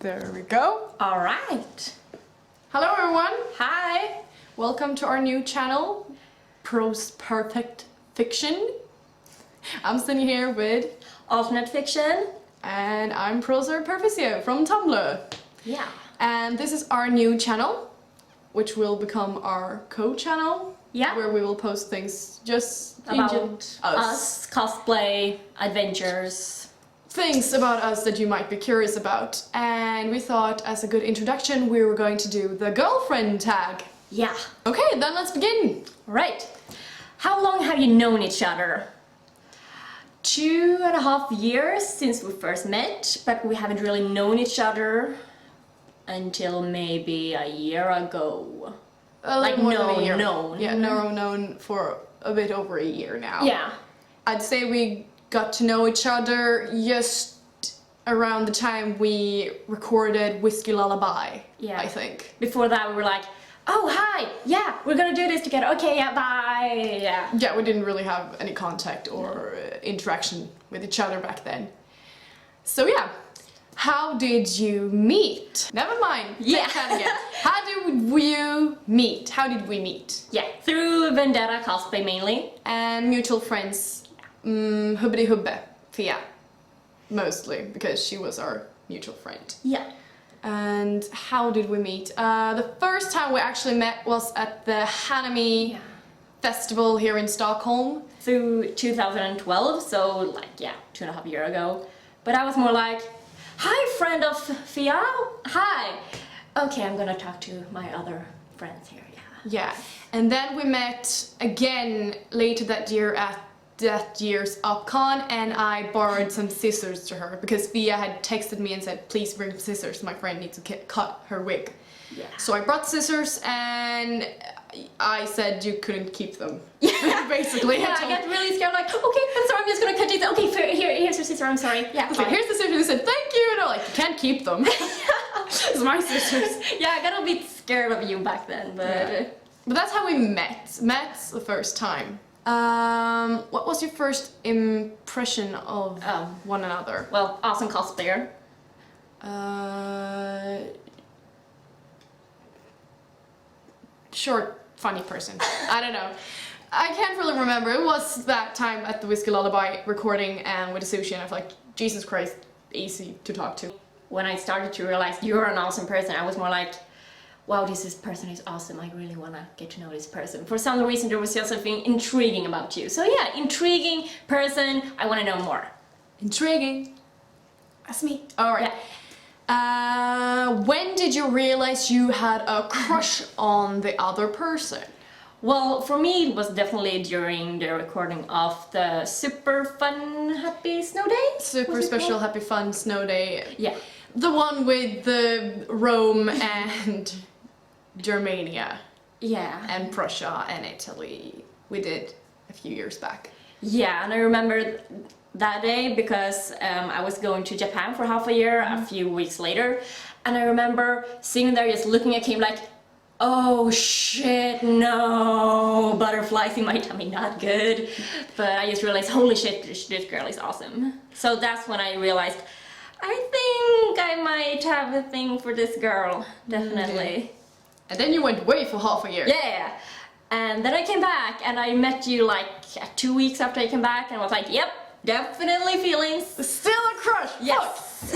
There we go. All right. Hello everyone. Hi. Welcome to our new channel, ProcerPerficio. I'm sitting here with AlternateFiction. and I'm ProcerPerficio from Tumblr. Yeah. And this is our new channel, which will become our co-channel. Yeah. Where we will post things just About us, cosplay, adventures. Things about us that you might be curious about. And we thought as a good introduction we were going to do the girlfriend tag. Yeah. Okay, then let's begin. Right. How long have you known each other? 2.5 years since we first met, but we haven't really known each other until maybe a year ago. Like known. Yeah, known for a bit over a year now. Yeah. I'd say we got to know each other just around the time we recorded Whiskey Lullaby, Yeah. I think. Before that we were like, oh hi, yeah, we're gonna do this together, okay, yeah, bye, yeah. Yeah, we didn't really have any contact or interaction with each other back then. So yeah, how did you meet? Never mind, Yeah. take that again. How did you meet? How did we meet? Yeah, through Vendetta cosplay mainly. And mutual friends, Hubbidi Hubbe, Fia, mostly, because she was our mutual friend. Yeah. And how did we meet? The first time we actually met was at the Hanami festival here in Stockholm. Through 2012, so like, yeah, 2.5 years ago. But I was more like, hi friend of Fia, hi. Okay, I'm gonna talk to my other friends here, yeah. Yeah, and then we met again later that year at that year's UpCon, and I borrowed some scissors to her because Fia had texted me and said, please bring scissors, my friend needs to cut her wig. Yeah. So I brought scissors and I said you couldn't keep them. Basically. Yeah, I got really scared, like, okay, I'm sorry, I'm just gonna cut these. Okay, here's your scissor, I'm sorry. Yeah, okay, here's the scissors. I said, thank you. And I'm like, you can't keep them. It's my scissors. Yeah, I got a bit scared of you back then, but... Yeah. But that's how we met. Met the first time. What was your first impression of one another? Well, awesome cosplayer. Short, funny person. I don't know. I can't really remember. It was that time at the Whiskey Lullaby recording and with the sushi, and I was like, Jesus Christ, easy to talk to. When I started to realize you're an awesome person, I was more like, wow, this person is awesome, I really want to get to know this person. For some reason there was just something intriguing about you. So yeah, intriguing person, I want to know more. Intriguing. That's me. Alright. Yeah. When did you realize you had a crush on the other person? Well, for me it was definitely during the recording of the super fun happy snow day. Super special happy fun snow day. Yeah. The one with the Rome and Germania. Yeah. And Prussia and Italy. We did a few years back. Yeah, and I remember that day because I was going to Japan for half a year, a few weeks later, and I remember sitting there just looking at him like, oh shit, no, butterflies in my tummy, not good. But I just realized, holy shit, this girl is awesome. So that's when I realized, I think I might have a thing for this girl, definitely. Yeah. And then you went away for half a year. Yeah, and then I came back and I met you like 2 weeks after I came back and I was like, yep, definitely feelings. Still a crush. Yes.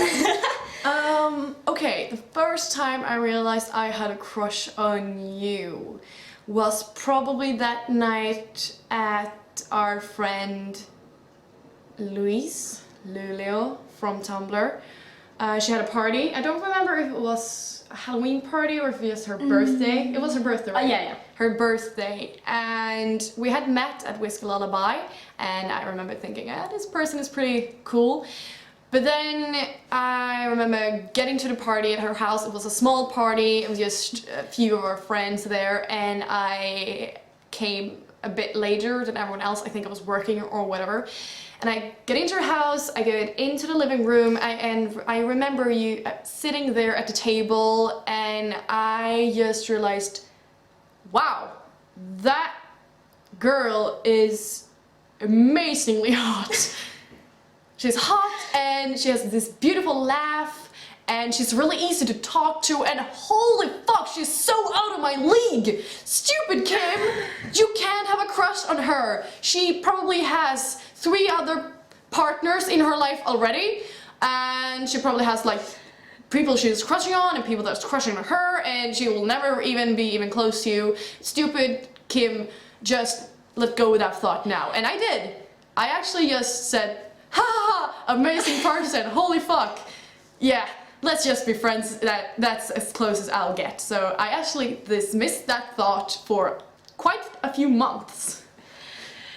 Okay, the first time I realized I had a crush on you was probably that night at our friend Lulio from Tumblr. She had a party. I don't remember if it was a Halloween party or if it was her birthday. It was her birthday, right? Yeah. Her birthday. And we had met at Whiskey Lullaby, and I remember thinking, this person is pretty cool. But then I remember getting to the party at her house. It was a small party. It was just a few of our friends there, and I came a bit later than everyone else. I think I was working or whatever. And I get into her house, I get into the living room, and I remember you sitting there at the table, and I just realized, wow, that girl is amazingly hot. She's hot and she has this beautiful laugh and she's really easy to talk to, and holy fuck, she's so out of my league! Stupid Kim! You can't have a crush on her! She probably has 3 other partners in her life already, and she probably has like people she's crushing on and people that's crushing on her, and she will never even be close to you. Stupid Kim, just let go of that thought now. And I did. I actually just said, ha ha ha, amazing partisan, holy fuck. Yeah, let's just be friends, that's as close as I'll get. So I actually dismissed that thought for quite a few months.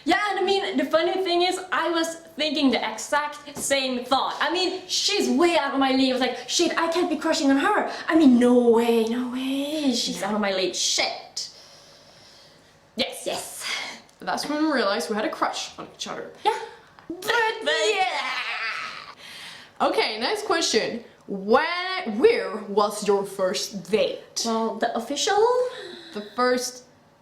Yeah, and I mean, the funny thing is, I was thinking the exact same thought. I mean, she's way out of my league. I was like, shit, I can't be crushing on her. I mean, no way, she's out of my league, shit. Yes. But that's when we realized we had a crush on each other. Yeah. But yeah! Okay, next question. Where was your first date? Well, the official?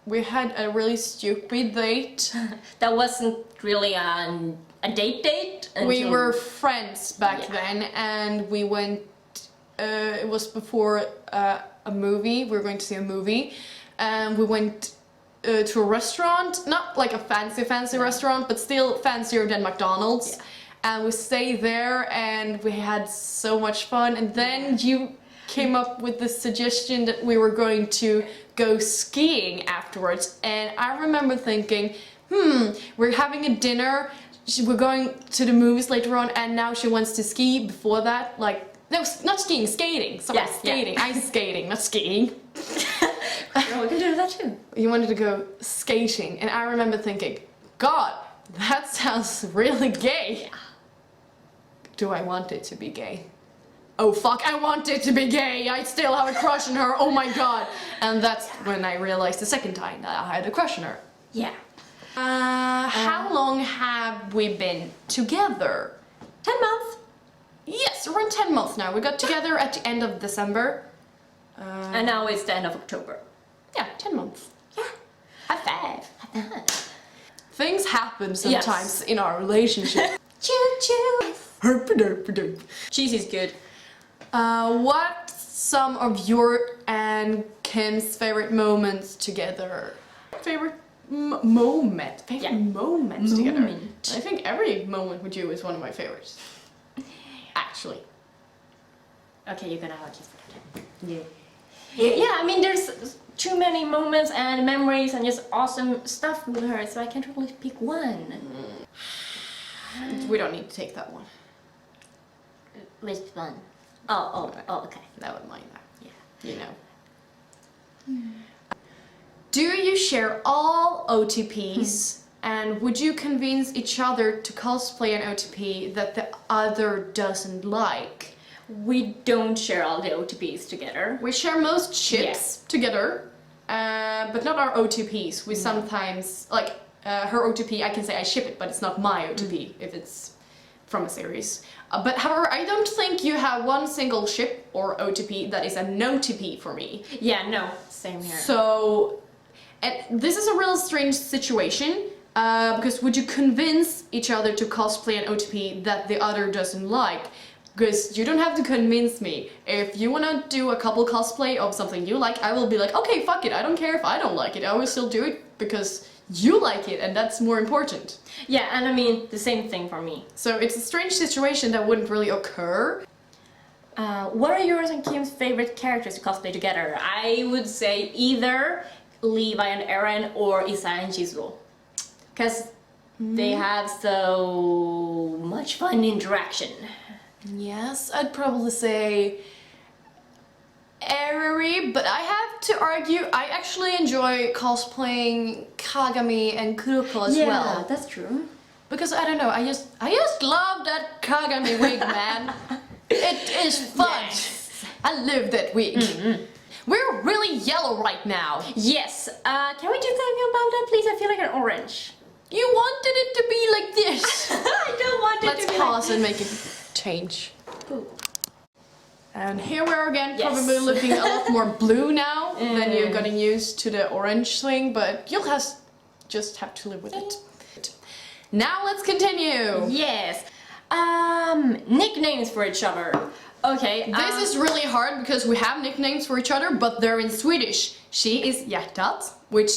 We had a really stupid date. That wasn't really a date. We were friends back then, and we went, it was before a movie, we were going to see a movie, and we went to a restaurant, not like a fancy restaurant, but still fancier than McDonald's. Yeah. And we stayed there, and we had so much fun, and then you came up with the suggestion that we were going to go skiing afterwards, and I remember thinking, we're having a dinner, we're going to the movies later on, and now she wants to ski before that, like, no, not skiing, skating, sorry, skating, ice skating, not skiing. Oh, we can do that too. You wanted to go skating, and I remember thinking, God, that sounds really gay. Yeah. Do I want it to be gay? Oh fuck, I want it to be gay! I still have a crush on her, oh my god! And that's when I realized the second time that I had a crush on her. Yeah. How long have we been together? 10 months. Yes, around 10 months now. We got together at the end of December. And now it's the end of October. Yeah, 10 months. Yeah. High five. Things happen sometimes in our relationship. Choo-choo. Herp-a-derp-a-derp. Cheese is good. What's some of your and Kim's favorite moments together? Favorite moment? Moments together? I think every moment with you is one of my favorites. Actually. Okay, you're gonna have a kiss for that. Yeah, I mean, there's too many moments and memories and just awesome stuff with her, so I can't really pick one. We don't need to take that one. Which one? Oh, okay. That would mind that. Yeah. You know. Do you share all OTPs? And would you convince each other to cosplay an OTP that the other doesn't like? We don't share all the OTPs together. We share most ships together, but not our OTPs. We sometimes, like, her OTP, I can say I ship it, but it's not my OTP if it's from a series. But however, I don't think you have one single ship or OTP that is a no-TP for me. Yeah, no, same here. So, and this is a real strange situation, because would you convince each other to cosplay an OTP that the other doesn't like? Because you don't have to convince me. If you wanna do a couple cosplay of something you like, I will be like, okay, fuck it, I don't care if I don't like it, I will still do it because you like it, and that's more important. Yeah, and I mean, the same thing for me. So it's a strange situation that wouldn't really occur. What are yours and Kim's favorite characters to cosplay together? I would say either Levi and Eren or Isa and Jizuo. Because they have so much fun interaction. Yes, I'd probably say Eri, but I have to argue, I actually enjoy cosplaying Kagami and Kuroko as well. Yeah, that's true. Because I don't know, I just love that Kagami wig, man. It is fun. Yes. I love that wig. We're really yellow right now. Yes. Can we do something about that, please? I feel like an orange. You wanted it to be like this. I don't want it to be Let's pause like and make it change. Ooh. And here we are again, Yes. probably looking a lot more blue now than you're getting used to the orange thing, but you'll just have to live with it. Now let's continue. Yes. Nicknames for each other. Okay. This is really hard because we have nicknames for each other, but they're in Swedish. She is hjärtat, which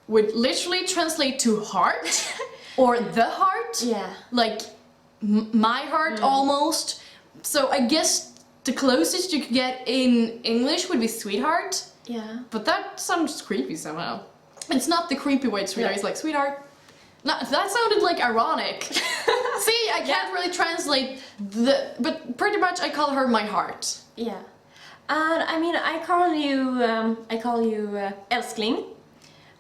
would literally translate to heart or the heart. Yeah. Like my heart almost. So I guess the closest you could get in English would be sweetheart. Yeah. But that sounds creepy somehow. It's not the creepy way sweetheart, it's like sweetheart. No, that sounded like ironic. See, I can't really translate but pretty much I call her my heart. Yeah. And I mean, I call you älskling.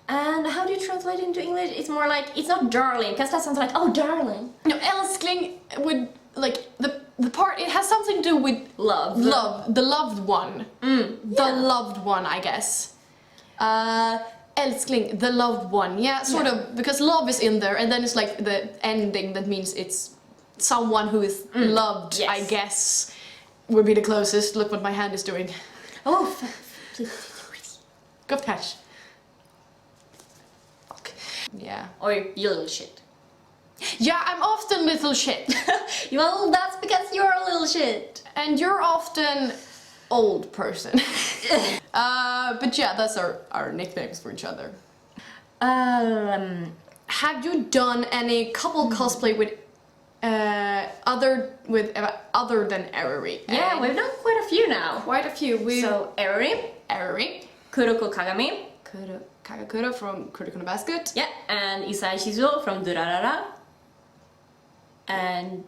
And how do you translate it into English? It's more like, it's not darling, because that sounds like, oh, darling. No, älskling would, like, the part, it has something to do with Love. Love, the loved one. The loved one, I guess. Älskling, the loved one. Yeah, sort of, because love is in there, and then it's like the ending that means it's someone who is loved, Yes. I guess, would be the closest. Look what my hand is doing. Oh, please. Good catch. Fuck. Yeah. Or you little shit. Yeah, I'm often little shit. Well, that's because you're a little shit. And you're often old person. But yeah, that's our nicknames for each other. Have you done any couple cosplay with other than Eriri? Yeah, we've done quite a few now. Quite a few. So, Eriri, Kuroko Kagami, Kagakura from Kuroko no Basket. yeah, and Isai Shizuo from Durarara. And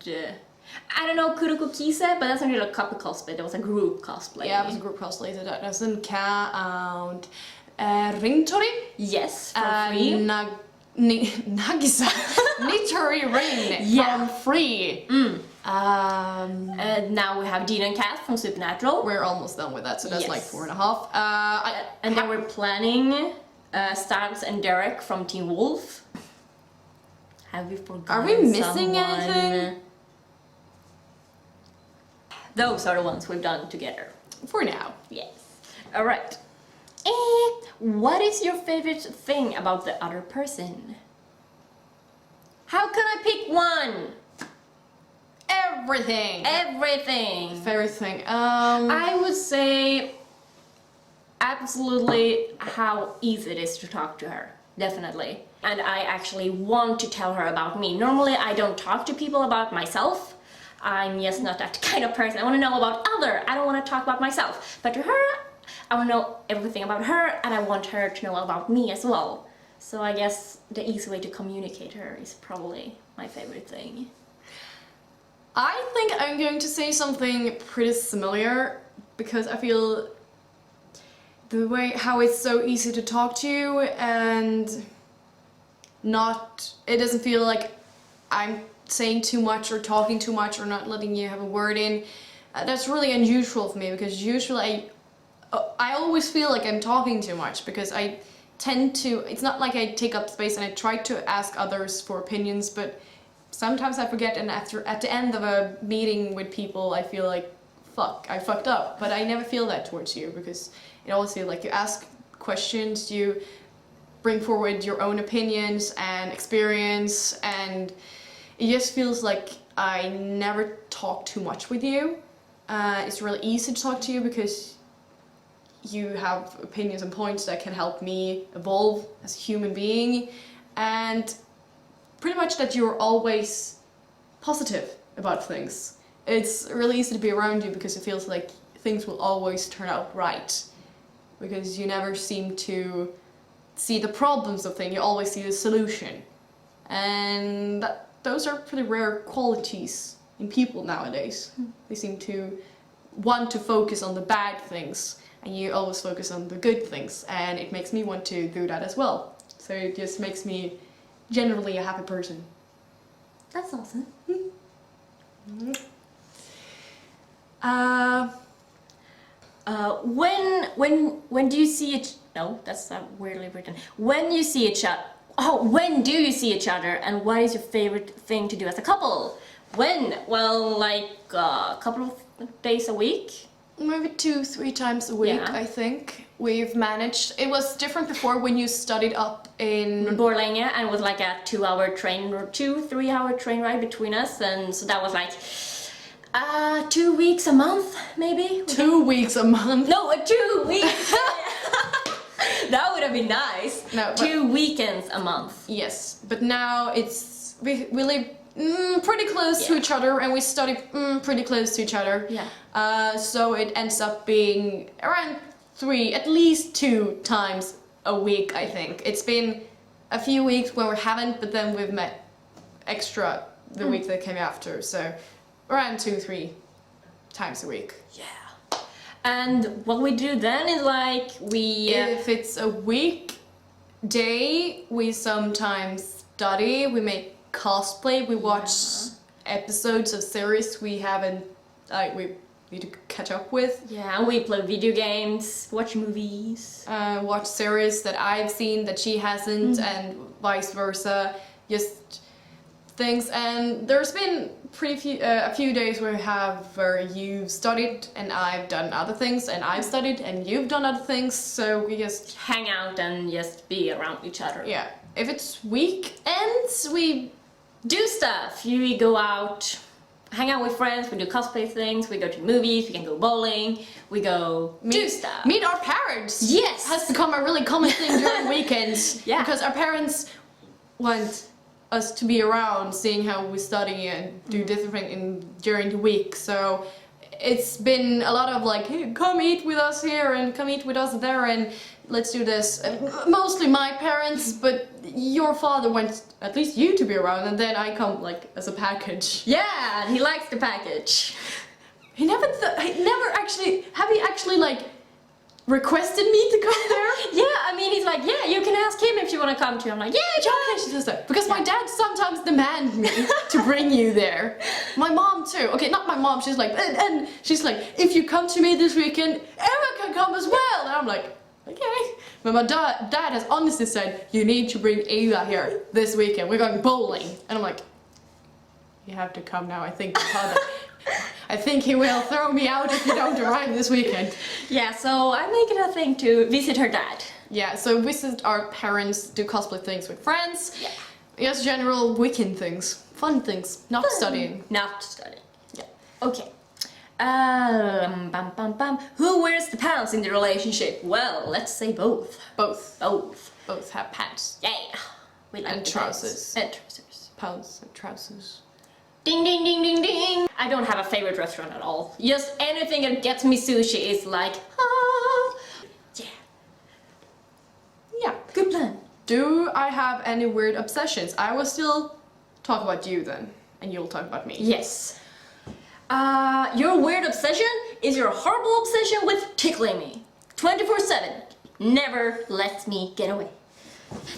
I don't know Kuroko Kise, but that's only a couple cosplay. There was a group cosplay. Yeah, it was a group cosplay, so that doesn't count. Ringtori. Yes, from Free. Nagisa. Nitori Ring from Free. And now we have Dean and Kat from Supernatural. We're almost done with that, so that's Yes. like 4.5. And then we're planning Stabs and Derek from Teen Wolf. Have we forgotten Are we missing someone? anything? Those are the ones we've done together. For now. Yes. Alright. What is your favorite thing about the other person? How can I pick one? Everything. Everything. Favorite thing. I would say absolutely how easy it is to talk to her. Definitely. And I actually want to tell her about me. Normally I don't talk to people about myself. I'm just not that kind of person. I want to know about other. I don't want to talk about myself. But to her, I want to know everything about her, and I want her to know about me as well. So I guess the easy way to communicate her is probably my favorite thing. I think I'm going to say something pretty similar, because I feel the way how it's so easy to talk to you, and it doesn't feel like I'm saying too much or talking too much or not letting you have a word in. That's really unusual for me, because usually I always feel like I'm talking too much, because I tend to, it's not like I take up space and I try to ask others for opinions, but sometimes I forget, and at the end of a meeting with people I feel like, fuck, I fucked up. But I never feel that towards you, because it always feels like you ask questions, you bring forward your own opinions and experience, and it just feels like I never talk too much with you. It's really easy to talk to you because you have opinions and points that can help me evolve as a human being, and pretty much that you're always positive about things. It's really easy to be around you because it feels like things will always turn out right, because you never seem to see the problems of things, you always see the solution. And those are pretty rare qualities in people nowadays. They seem to want to focus on the bad things, and you always focus on the good things, and it makes me want to do that as well. So it just makes me generally a happy person. That's awesome. When do you see it? No, that's weirdly written. When you see each other. Oh, when do you see each other, and what is your favorite thing to do as a couple? When? Well, like a couple of days a week? Maybe 2-3 times a week, Yeah. I think. We've managed. It was different before when you studied up in Borlänge, and it was like a 2-hour train or 2-3 hour train ride between us, and so that was like 2 weeks a month, maybe? 2 weeks a month? No, 2 weeks! That would have been nice. No, but 2 weekends a month. yes, but now we live pretty close to each other, and we study pretty close to each other. Yeah. So it ends up being around 3, at least 2 times a week, I think. It's been a few weeks where we haven't, but then we've met extra the week that came after, so around 2-3 times a week. Yeah. And what we do then is like if it's a weekday, we sometimes study, we make cosplay, we watch episodes of series we haven't, we need to catch up with. Yeah, we play video games, watch movies. Watch series that I've seen that she hasn't, and vice versa. Just things, and there's been a few days where you've studied and I've done other things, and I've studied and you've done other things, so we just hang out and just be around each other. Yeah. If it's weekends, we do stuff. We go out, hang out with friends, we do cosplay things, we go to movies, we can go bowling, we go do stuff. Meet our parents! Yes! Has become a really common thing during weekends. Yeah. Because our parents want us to be around, seeing how we study and do different things during the week. So it's been a lot of like, hey, come eat with us here and come eat with us there and let's do this. Mostly my parents, but your father wants at least you to be around, and then I come like as a package. Yeah, he likes the package. He never actually, have you actually like requested me to come there? Yeah, I mean, he's like, yeah, you can ask him if you want to come to. I'm like, yeah, She does that. Because my dad sometimes demands me to bring you there. My mom too. Okay, not my mom, she's like, and she's like, if you come to me this weekend, Emma can come as well. And I'm like, okay. But my dad has honestly said, you need to bring Ava here this weekend. We're going bowling. And I'm like, you have to come now. I think he will throw me out if you don't arrive this weekend. Yeah, so I make it a thing to visit her dad. Yeah, so visit our parents, do cosplay things with friends. Yeah. Just general weekend things. Fun things. Not studying. Not studying. Yeah. Okay. Who wears the pants in the relationship? Well, let's say both. Both. Both. Both have pants. Yeah. We like and trousers. And trousers. Pants and trousers. Ding ding ding ding ding! I don't have a favorite restaurant at all. Just anything that gets me sushi is like, ah! Yeah. Yeah. Good plan. Do I have any weird obsessions? I will still talk about you then, and you'll talk about me. Yes. Your weird obsession is your horrible obsession with tickling me. 24/7. Never lets me get away.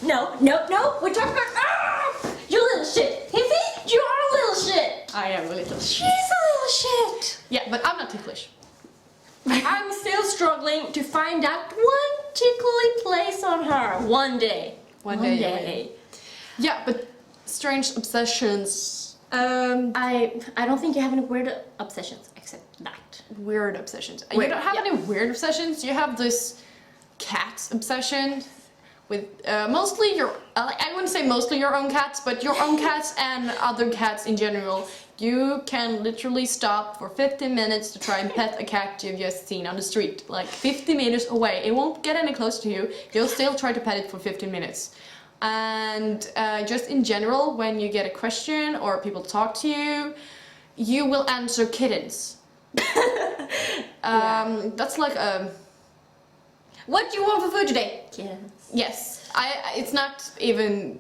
No, no, no! We're talking about... Ah! You little shit! Hippie, you are a little shit! I am a little shit. She's a little shit! Yeah, but I'm not ticklish. I'm still struggling to find that one tickly place on her. One day. One day. Yeah, but strange obsessions. I don't think you have any weird obsessions except that. Weird obsessions. Weird, You don't have any weird obsessions? You have this cat obsession with mostly your, I wouldn't say mostly your own cats, but your own cats and other cats in general. You can literally stop for 15 minutes to try and pet a cat you've just seen on the street. Like 50 meters away. It won't get any closer to you. You'll still try to pet it for 15 minutes. And just in general, when you get a question or people talk to you, you will answer kittens. That's like a... What do you want for food today? Kittens. Yes. It's not even...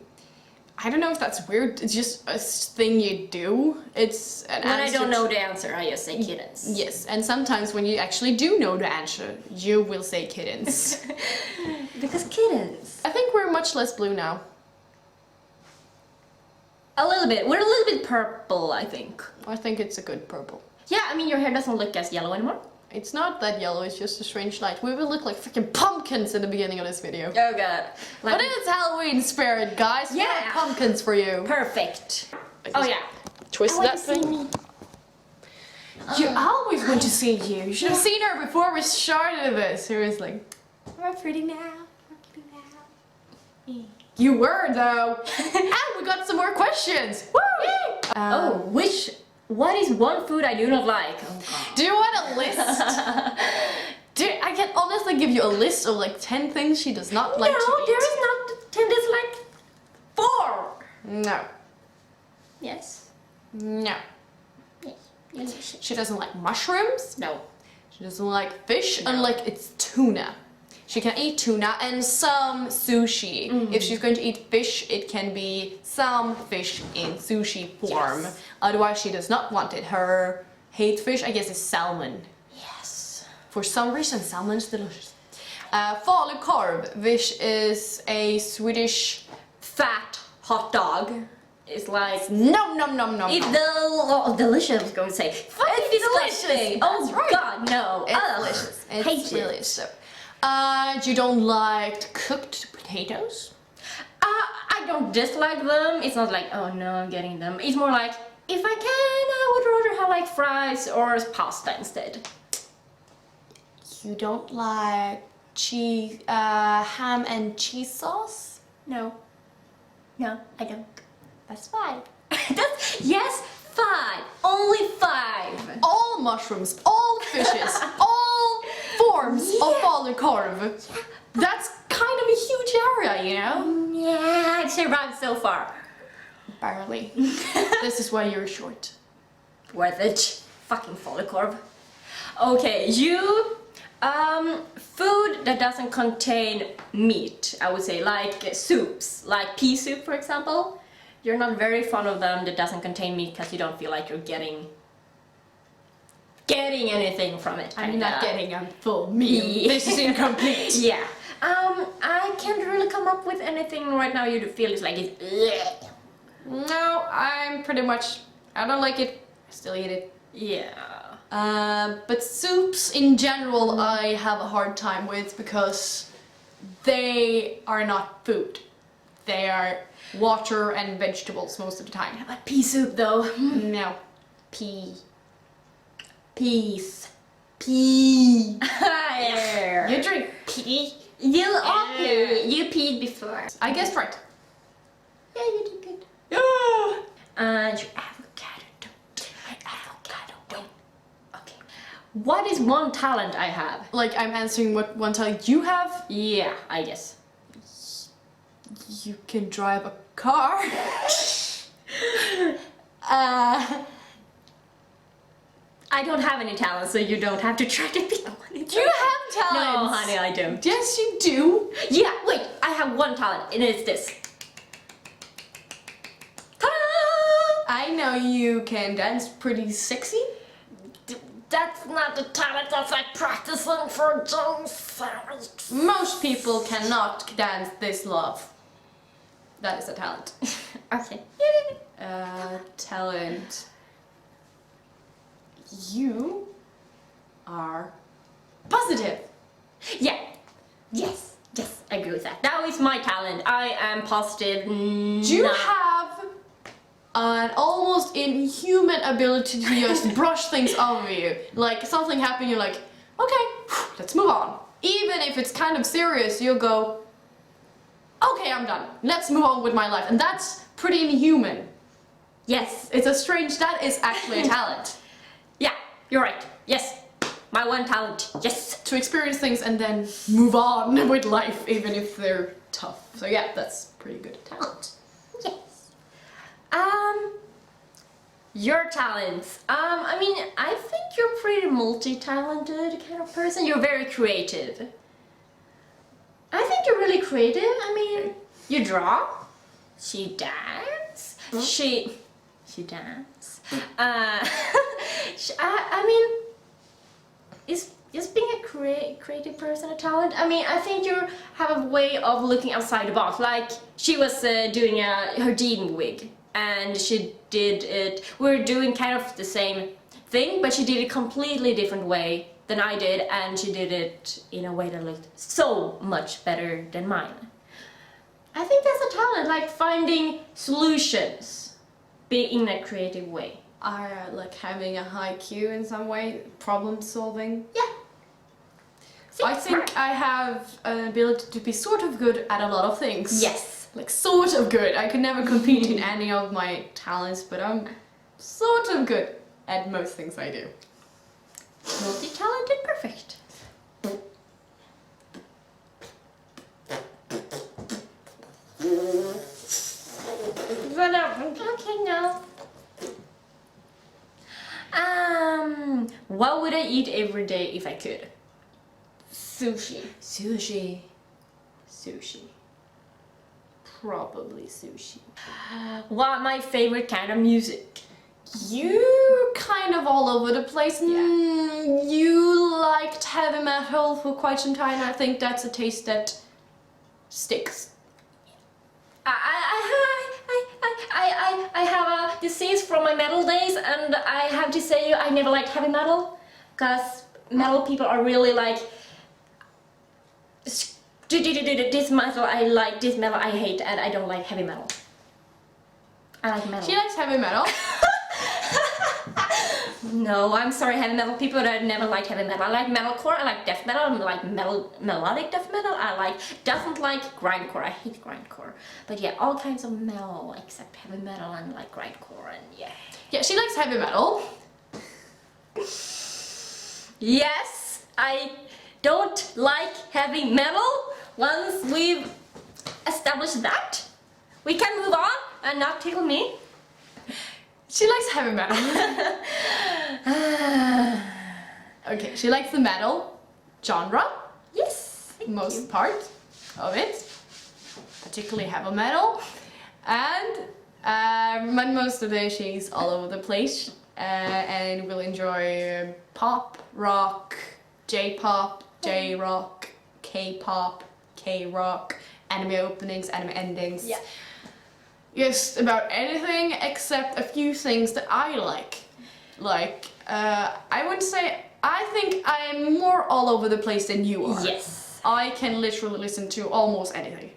I don't know if that's weird. It's just a thing you do. It's an when answer. I don't know the answer, I just say kittens. Yes, and sometimes when you actually do know the answer, you will say kittens. Because kittens. I think we're much less blue now. A little bit. We're a little bit purple, I think. I think it's a good purple. Yeah, I mean, your hair doesn't look as yellow anymore. It's not that yellow, it's just a strange light. We will look like freaking pumpkins in the beginning of this video. Oh god. But it's Halloween spirit, guys. We Yeah. have pumpkins for you. Perfect. Oh yeah. Twist that thing. You always want to see you. You should have seen her before we started this. Seriously. We're pretty now. You were though. And we got some more questions. Woo! Oh, which What is one food I do not like? Oh god. Do you want a list? I can honestly give you a list of like 10 things she does not like to eat. No, there is not 10, there's like 4. No. Yes. No. Yes. She doesn't like mushrooms. No. She doesn't like fish, No. unlike it's tuna. She can eat tuna and some sushi. If she's going to eat fish, it can be some fish in sushi form. Yes. Otherwise, she does not want it. Her hate fish, I guess, is salmon. Yes. For some reason, salmon is delicious. Falukorv, which is a Swedish Fat hot dog. It's like nom nom nom nom. it's delicious. I was going to say It's disgusting. delicious. Oh That's right. god, no. It's Ugh. delicious. It's Hate it. delicious. You don't like cooked potatoes? I don't dislike them. It's not like, oh no, I'm getting them. It's more like, if I can, I would rather have like fries or pasta instead. You don't like cheese, ham and cheese sauce? No. No, I don't. That's fine. Yes, 5. Only 5. All mushrooms, all fishes, all forms of falukorv. That's kind of a huge area, you know? Yeah, I survived so far. Barely. This is why you're short. Worth it. Fucking falukorv. Okay, you... food that doesn't contain meat, I would say, like soups, like pea soup, for example. You're not very fond of them that doesn't contain meat because you don't feel like you're getting anything from it. I'm not getting a full meal. This is incomplete. Yeah. I can't really come up with anything right now you feel is like it's... No, I'm pretty much... I don't like it. I still eat it. Yeah. But soups in general I have a hard time with because they are not food. They are water and vegetables most of the time. But pea soup though. No. Peas. Pea. You drink pea? You okay. You peed before. I guessed right. Yeah, you did good. Yeah. And your avocado don't. My avocado don't. Okay. What is one talent I have? Like I'm answering what one talent you have. Yeah, I guess. You can drive a car. I don't have any talent, so you don't have to try to pick one. You have talents. No, honey, I don't. Yes, you do. Yeah, wait, I have one talent, and it's this. Ta-da! I know you can dance pretty sexy. That's not the talent, that's like practicing for Jones. Most people cannot dance this love. That is a talent. Okay. Talent. You are positive. Yeah. Yes. Yes, I agree with that. That is my talent. I am positive. Do you have an almost inhuman ability to just brush things over you? Like something happened, you're like, okay, let's move on. Even if it's kind of serious, you'll go, okay, I'm done. Let's move on with my life. And that's pretty inhuman. Yes. It's a strange, that is actually a talent. Yeah, you're right. Yes. My one talent. Yes. To experience things and then move on with life, even if they're tough. So yeah, that's pretty good talent. Yes. Your talents. I mean, I think you're pretty multi-talented kind of person. You're very creative. I think you're really creative. I mean, you draw. She dance. She dance. I mean, is just being a creative person a talent? I mean, I think you have a way of looking outside the box. Like she was doing her demon wig, and she did it. We're doing kind of the same thing, but she did it completely different way than I did, and she did it in a way that looked so much better than mine. I think that's a talent, like finding solutions, being in a creative way. Like having a high Q in some way, problem solving. Yeah. I think I have an ability to be sort of good at a lot of things. Yes. Like sort of good. I could never compete in any of my talents, but I'm sort of good at most things I do. Multi-talented, perfect. Okay, now. What would I eat every day if I could? Sushi. Sushi. Probably sushi. What my favorite kind of music? You're kind of all over the place. You liked heavy metal for quite some time. I think that's a taste that sticks. I have a disease from my metal days, and I have to say I never liked heavy metal, because metal people are really like, this metal I like, this metal I hate, and I don't like heavy metal. I like metal. She likes heavy metal. No, I'm sorry, heavy metal people, that never liked heavy metal. I like metalcore, I like death metal, I like melodic death metal, doesn't like grindcore, I hate grindcore. But yeah, all kinds of metal except heavy metal and like grindcore, and yeah. Yeah, she likes heavy metal. Yes, I don't like heavy metal. Once we've established that, we can move on and not tickle me. She likes heavy metal. Okay, she likes the metal genre. Yes, Most part of it. Particularly heavy metal. And most of the day she's all over the place. And will enjoy pop, rock, J-pop, J-rock, K-pop, K-rock, anime openings, anime endings. Yeah. Just about anything except a few things that I like. Like, I would say, I think I'm more all over the place than you are. Yes. I can literally listen to almost anything.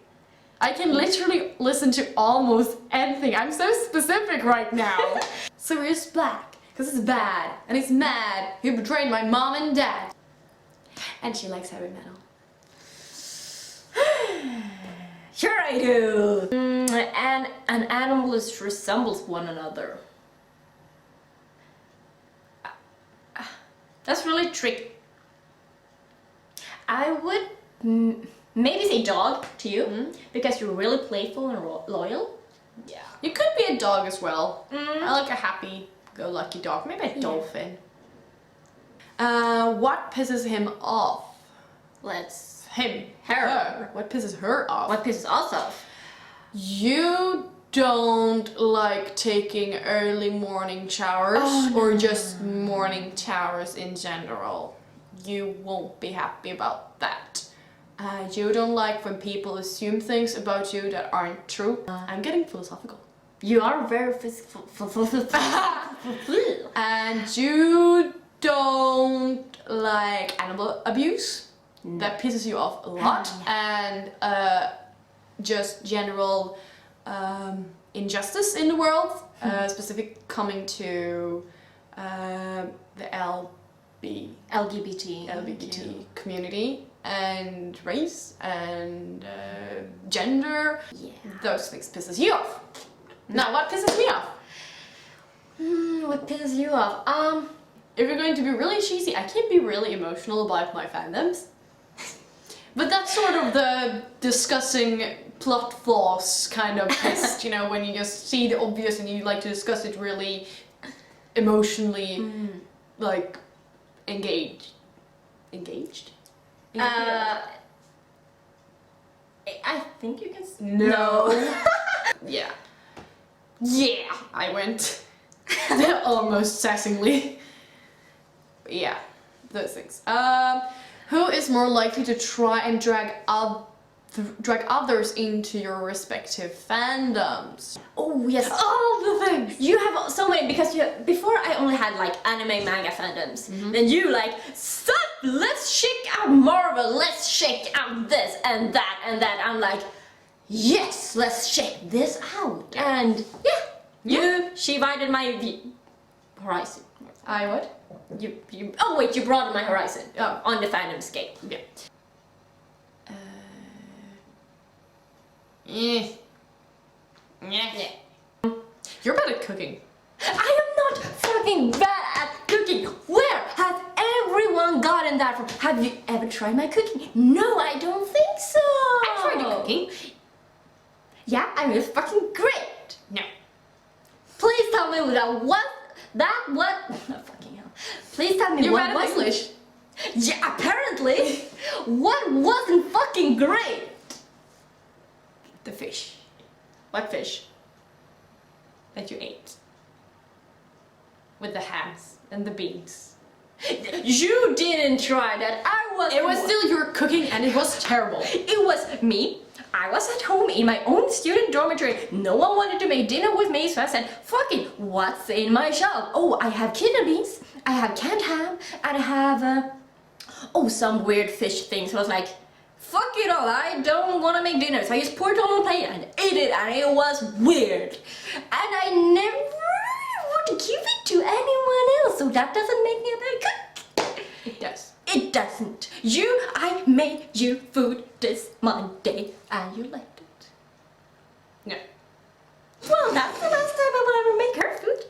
I can literally listen to almost anything. I'm so specific right now. Sirius Black, because it's bad, and it's mad. He betrayed my mom and dad. And she likes heavy metal. Sure I do. And an animal resembles one another. That's really tricky. I would maybe say dog to you, because you're really playful and loyal. Yeah. You could be a dog as well. I like a happy-go-lucky dog. Maybe a dolphin. What pisses him off? Her. What pisses her off? What pisses us off? You don't like taking early morning showers or just morning showers in general. You won't be happy about that. You don't like when people assume things about you that aren't true. I'm getting philosophical. You are very And you don't like animal abuse. That pisses you off a lot. And just general injustice in the world, specific coming to the LGBT community and race and gender. Yeah. Those things pisses you off. Now, what pisses me off? What pisses you off? If you're going to be really cheesy, I can be really emotional about my fandoms. But that's sort of the discussing plot flaws kind of pissed, you know, when you just see the obvious and you like to discuss it really emotionally, like, engaged. Engaged? I think you can. No. Yeah. Yeah, I went. Almost sassingly. But yeah, those things. Who is more likely to try and drag others into your respective fandoms? Oh yes, All the things! you have so many, because before I only had like anime manga fandoms. Then you like, stop, let's check out Marvel, let's check out this and that and that. I'm like, yes, let's check this out. And she widened my horizon. I would? Oh wait, you broadened my horizon on the fandom scale. Yeah. Yeah. You're bad at cooking. I am not fucking bad at cooking. Where has everyone gotten that from? Have you ever tried my cooking? No, I don't think so. I tried your cooking. Yeah, I mean, it's fucking great. No. Please tell me what fucking hell. Please tell me You're what bad at wasn't. English. Yeah, apparently. What wasn't fucking great? The fish. What fish? That you ate. With the hams and the beans. You didn't try that. It was still your cooking and it was terrible. It was me. I was at home in my own student dormitory. No one wanted to make dinner with me, so I said, fuck it, what's in my shelf? Oh, I have kidney beans, I have canned ham, and I have, some weird fish things. So I was like, fuck it all, I don't want to make dinner. So I just poured it on a plate and ate it, and it was weird. And I never would give it to anyone else, so that doesn't make me a bad cook. It does. It doesn't. I made you food this Monday and you liked it. No. Well, that's the last time I will ever make her food.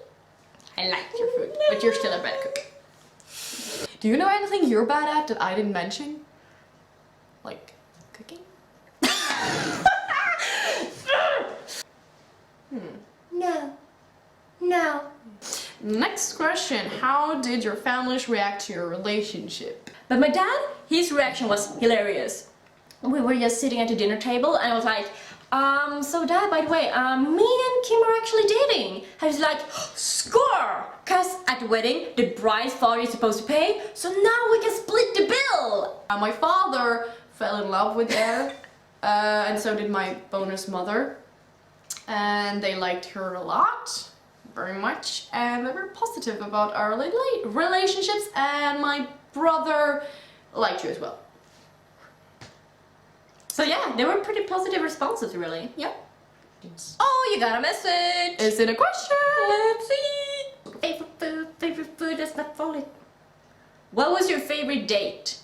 I liked your food, but you're still a bad cook. Do you know anything you're bad at that I didn't mention? Like cooking? No. Next question. How did your families react to your relationship? But my dad, his reaction was hilarious. We were just sitting at the dinner table and I was like, so Dad, by the way, me and Kim are actually dating. And he's like, score! Cause at the wedding, the bride's father is supposed to pay, so now we can split the bill. My father fell in love with her, and so did my bonus mother. And they liked her a lot, very much, and they were positive about our relationships, and my brother liked you as well. So yeah, they were pretty positive responses, really. Yeah. Oh, you got a message! Is it a question? Let's see! Favorite food, that's not falling. What was your favorite date?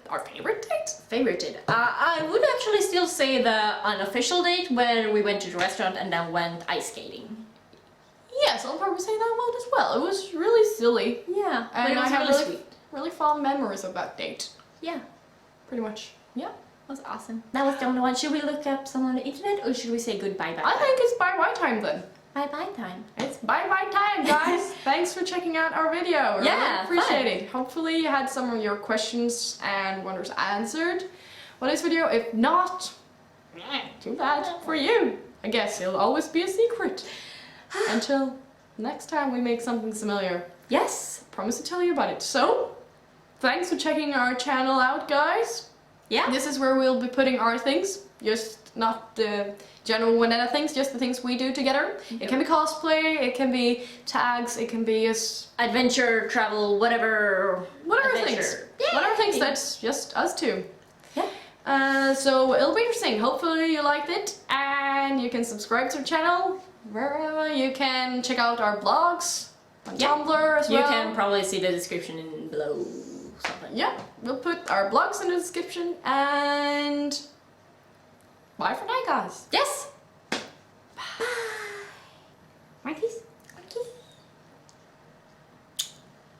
Our favorite date? Favorite date? I would actually still say the unofficial date where we went to the restaurant and then went ice skating. Yes, I'll probably say that one as well. It was really silly. Yeah, but And it was I have really really, sweet. really fond memories of that date. Yeah, Pretty much. yeah, that was awesome. That was the only one. Should we look up someone on the internet or should we say goodbye bye? I think it's bye-bye time then. Bye time. It's bye-bye time, guys. Thanks for checking out our video. We Yeah, really appreciate it. Hopefully you had some of your questions and wonders answered for this video. If not, too bad for you. I guess it'll always be a secret. Until next time we make something familiar. Yes. Promise to tell you about it. So, thanks for checking our channel out, guys. Yeah. This is where we'll be putting our things. Just not the general Winetta things, just the things we do together. It can be cosplay, it can be tags, it can be Adventure, travel, whatever. things. Yay! Whatever things that's just us two. Yeah. So it'll be interesting. Hopefully you liked it and you can subscribe to the channel wherever. You can check out our blogs on Tumblr as well. You can probably see the description in below. Something. Yeah, we'll put our blogs in the description and bye for now, guys. Yes. Bye. Marquis.